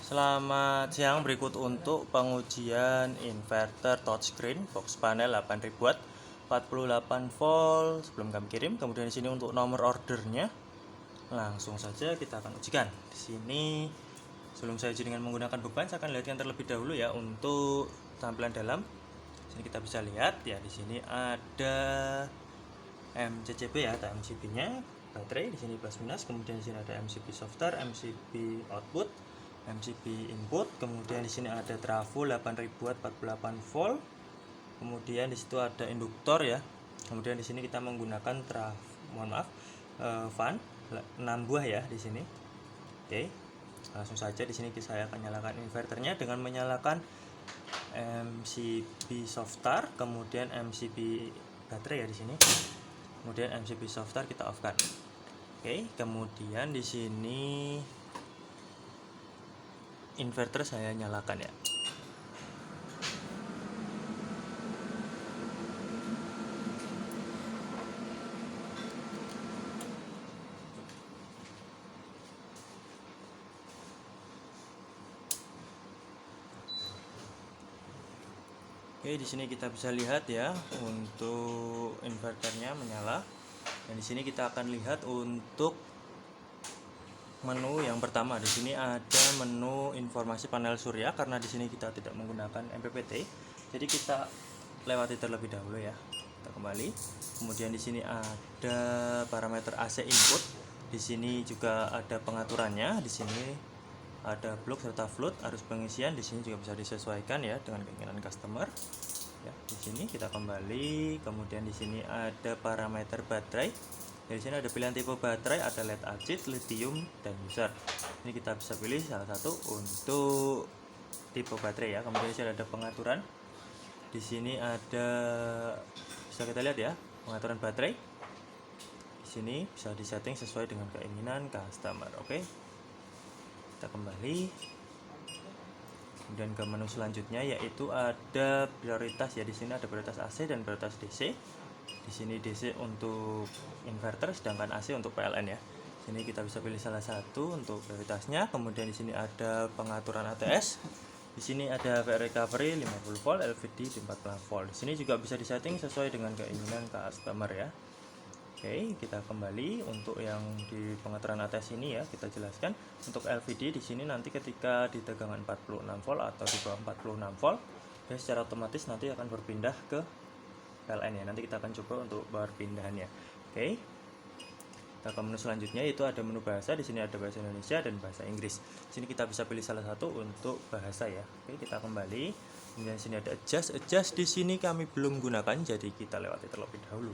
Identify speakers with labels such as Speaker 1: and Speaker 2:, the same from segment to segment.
Speaker 1: Selamat siang, berikut untuk pengujian inverter touchscreen box panel 8000 watt 48 volt sebelum kami kirim. Kemudian di sini untuk nomor ordernya. Langsung saja kita akan ujikan. Di sini sebelum saya uji dengan menggunakan beban, saya akan lihatkan terlebih dahulu ya untuk tampilan dalam. Di sini kita bisa lihat ya, di sini ada MCCB ya, atau MCB-nya, baterai di sini plus minus, kemudian di sini ada MCB softer, MCB output, MCB input, kemudian di sini ada trafo 8000 watt 48 volt, kemudian di situ ada induktor ya, kemudian di sini kita menggunakan fan 6 buah ya di sini. Oke, langsung saja di sini saya akan nyalakan inverternya dengan menyalakan MCB softer, kemudian MCB baterai ya di sini. Kemudian MCB softer kita off kan. Oke, kemudian di sini inverter saya nyalakan ya. Oke, di sini kita bisa lihat ya untuk inverternya menyala. Dan di sini kita akan lihat untuk menu yang pertama. Di sini ada menu informasi panel surya, karena di sini kita tidak menggunakan MPPT. Jadi kita lewati terlebih dahulu ya. Kita kembali. Kemudian di sini ada parameter AC input. Di sini juga ada pengaturannya. Di sini ada blok serta float, arus pengisian. Di sini juga bisa disesuaikan ya dengan keinginan customer. Ya, di sini kita kembali. Kemudian di sini ada parameter baterai. Di sini ada pilihan tipe baterai, ada lead acid, lithium, dan user. Ini kita bisa pilih salah satu untuk tipe baterai ya. Kemudian di sini ada pengaturan. Di sini ada, bisa kita lihat ya, pengaturan baterai. Di sini bisa disetting sesuai dengan keinginan customer. Oke. Kita kembali. Kemudian ke menu selanjutnya yaitu ada prioritas ya. Di sini ada prioritas AC dan prioritas DC. Di sini DC untuk inverter, sedangkan AC untuk PLN ya. Sini kita bisa pilih salah satu untuk prioritasnya. Kemudian di sini ada pengaturan ATS. Di sini ada VR recovery 50 volt, LVD di 40 volt. Di sini juga bisa disetting sesuai dengan keinginan customer ya. Oke, kita kembali untuk yang di pengaturan atas ini ya, kita jelaskan untuk LVD di sini nanti ketika di tegangan 46 volt atau di bawah 46 volt, ya secara otomatis nanti akan berpindah ke PLN ya. Nanti kita akan coba untuk berpindahannya. Oke. Kita ke menu selanjutnya, yaitu ada menu bahasa. Di sini ada bahasa Indonesia dan bahasa Inggris. Di sini kita bisa pilih salah satu untuk bahasa ya. Oke, kita kembali. Kemudian di sini ada adjust di sini kami belum gunakan, jadi kita lewati terlebih dahulu.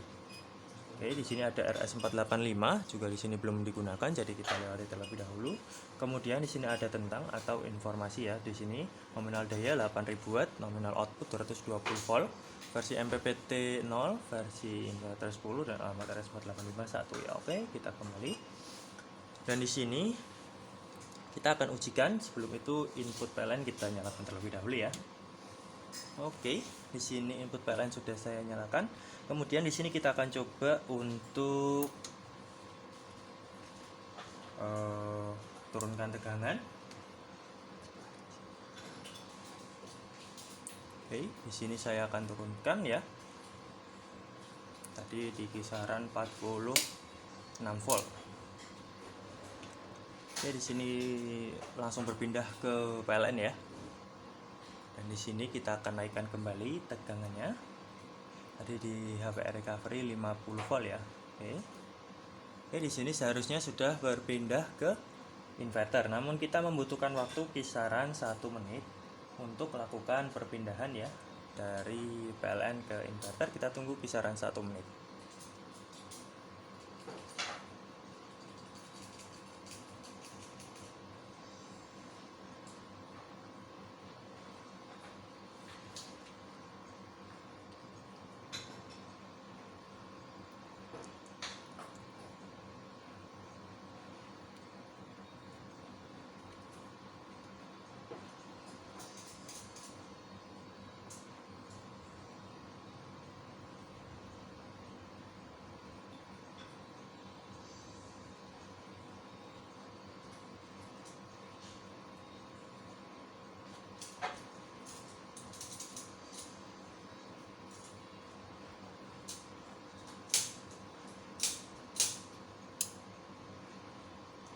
Speaker 1: Oke, di sini ada RS485 juga di sini belum digunakan, jadi kita lewati terlebih dahulu. Kemudian di sini ada tentang atau informasi ya. Di sini nominal daya 8000 watt, nominal output 220 volt, versi MPPT 0, versi inverter 10 dan alamat RS485 1 ya. Oke, kita kembali. Dan di sini kita akan ujikan. Sebelum itu input PLN kita nyalakan terlebih dahulu ya. Oke, di sini input PLN sudah saya nyalakan. Kemudian di sini kita akan coba untuk turunkan tegangan. Oke, di sini saya akan turunkan ya. Tadi di kisaran 46 volt. Oke, di sini langsung berpindah ke PLN ya. Dan di sini kita akan naikkan kembali tegangannya. Tadi di HVR recovery 50 volt ya. Oke, di sini seharusnya sudah berpindah ke inverter. Namun kita membutuhkan waktu kisaran 1 menit untuk melakukan perpindahan ya dari PLN ke inverter. Kita tunggu kisaran 1 menit.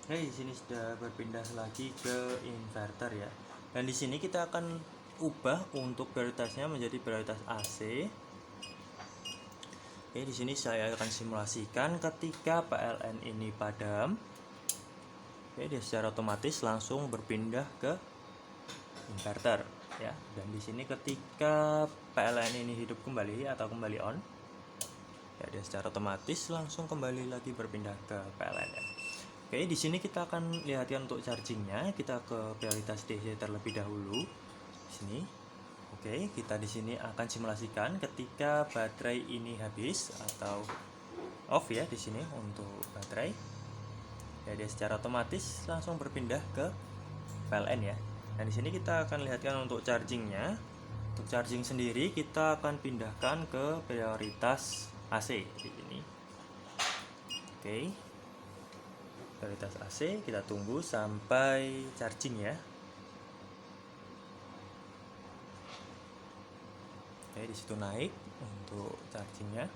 Speaker 1: Oke, di sini sudah berpindah lagi ke inverter ya. Dan di sini kita akan ubah untuk prioritasnya menjadi prioritas AC. Oke, di sini saya akan simulasikan ketika PLN ini padam. Oke, dia secara otomatis langsung berpindah ke inverter ya. Dan di sini ketika PLN ini hidup kembali atau kembali on, ya dia secara otomatis langsung kembali lagi berpindah ke PLN ya. Oke, di sini kita akan lihatkan untuk chargingnya. Kita ke prioritas DC terlebih dahulu. Di sini, oke, kita di sini akan simulasikan ketika baterai ini habis atau off ya di sini untuk baterai. Ya, dia secara otomatis langsung berpindah ke PLN ya. Dan di sini kita akan lihatkan untuk chargingnya. Untuk charging sendiri kita akan pindahkan ke prioritas AC di sini. Oke. Prioritas AC, kita tunggu sampai charging ya. Oke, di situ naik untuk chargingnya.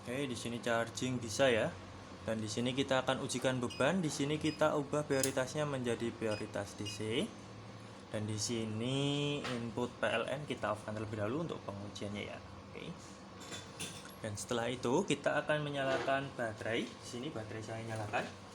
Speaker 1: Oke, di sini charging bisa ya. Dan di sini kita akan ujikan beban. Di sini kita ubah prioritasnya menjadi prioritas DC. Dan di sini input PLN kita off-kan terlebih dahulu untuk pengujiannya ya. Oke. Dan setelah itu kita akan menyalakan baterai. Di sini baterai saya nyalakan.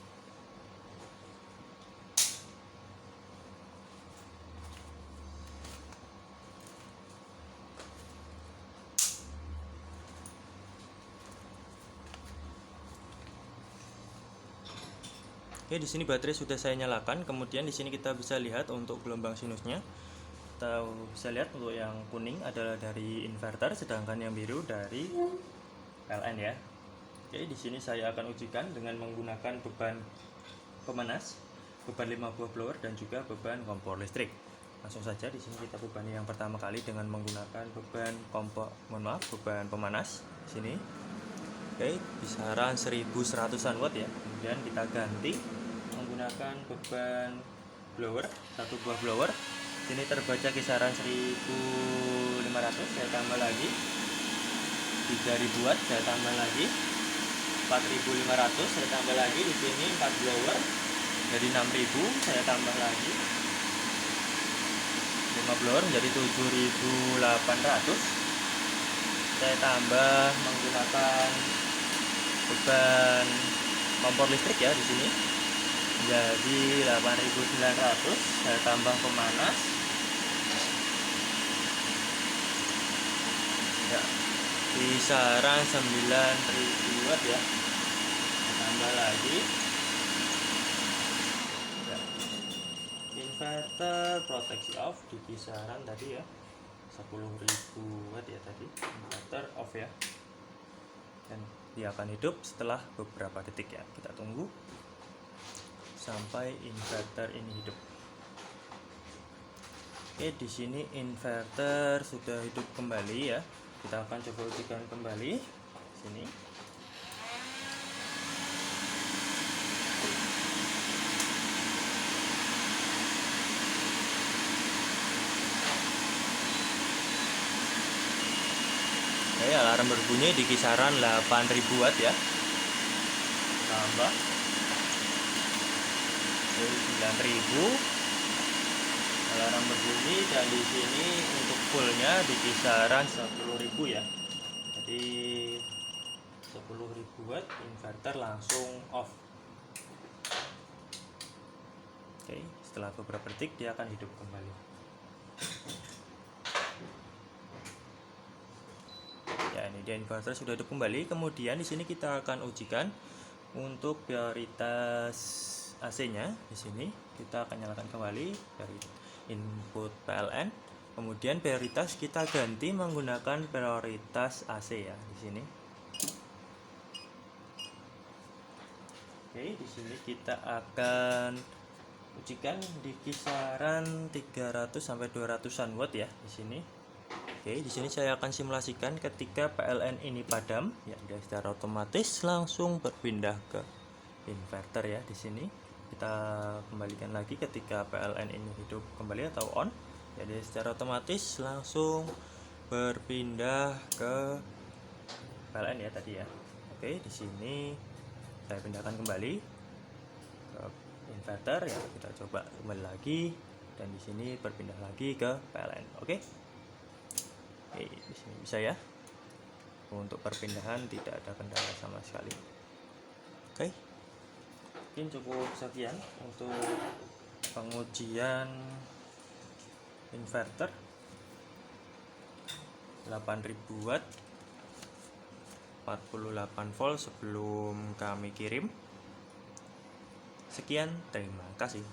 Speaker 1: Oke, di sini baterai sudah saya nyalakan. Kemudian di sini kita bisa lihat untuk gelombang sinusnya. Kita bisa lihat untuk yang kuning adalah dari inverter, sedangkan yang biru dari PLN ya. Oke, di sini saya akan ujikan dengan menggunakan beban pemanas, beban 5 buah blower dan juga beban kompor listrik. Langsung saja di sini kita bebani yang pertama kali dengan menggunakan beban beban pemanas di sini. Oke, kisaran 1100-an watt ya. Kemudian kita ganti menggunakan beban blower, satu buah blower. Ini terbaca kisaran 1500, saya tambah lagi 3000 watt, saya tambah lagi 4500, saya tambah lagi di sini 4 blower jadi 6000, saya tambah lagi 5 blower menjadi 7800. Saya tambah menggunakan beban kompor listrik ya di sini jadi 8900, saya tambah pemanas ya kisaran 9000 watt ya, saya tambah lagi ya. Inverter proteksi off di kisaran tadi ya 10.000 watt ya tadi, inverter off ya, dan dia akan hidup setelah beberapa detik ya. Kita tunggu sampai inverter ini hidup. Oke, di sini inverter sudah hidup kembali ya. Kita akan coba ujikan kembali sini. Oke, alarm berbunyi di kisaran 8000 watt ya. Tambah 9000, alarm berbunyi, dan di sini untuk fullnya di kisaran 10.000 ya. Jadi 10.000 watt, inverter langsung off. Oke, setelah beberapa detik dia akan hidup kembali. Ya, ini dia inverter sudah hidup kembali. Kemudian di sini kita akan ujikan untuk prioritas AC-nya. Di sini kita akan nyalakan kembali dari input PLN. Kemudian prioritas kita ganti menggunakan prioritas AC ya di sini. Oke, di sini kita akan ujikan di kisaran 300 sampai 200-an watt ya di sini. Oke, di sini saya akan simulasikan ketika PLN ini padam, ya dia secara otomatis langsung berpindah ke inverter ya. Di sini kita kembalikan lagi ketika PLN ini hidup kembali atau on, jadi secara otomatis langsung berpindah ke PLN ya tadi ya. Oke, di sini saya pindahkan kembali ke inverter ya. Kita coba kembali lagi dan di sini berpindah lagi ke PLN. Oke. Oke, di sini bisa ya. Untuk perpindahan tidak ada kendala sama sekali. Oke. Mungkin cukup sekian untuk pengujian inverter 8000 watt 48 volt sebelum kami kirim. Sekian, terima kasih.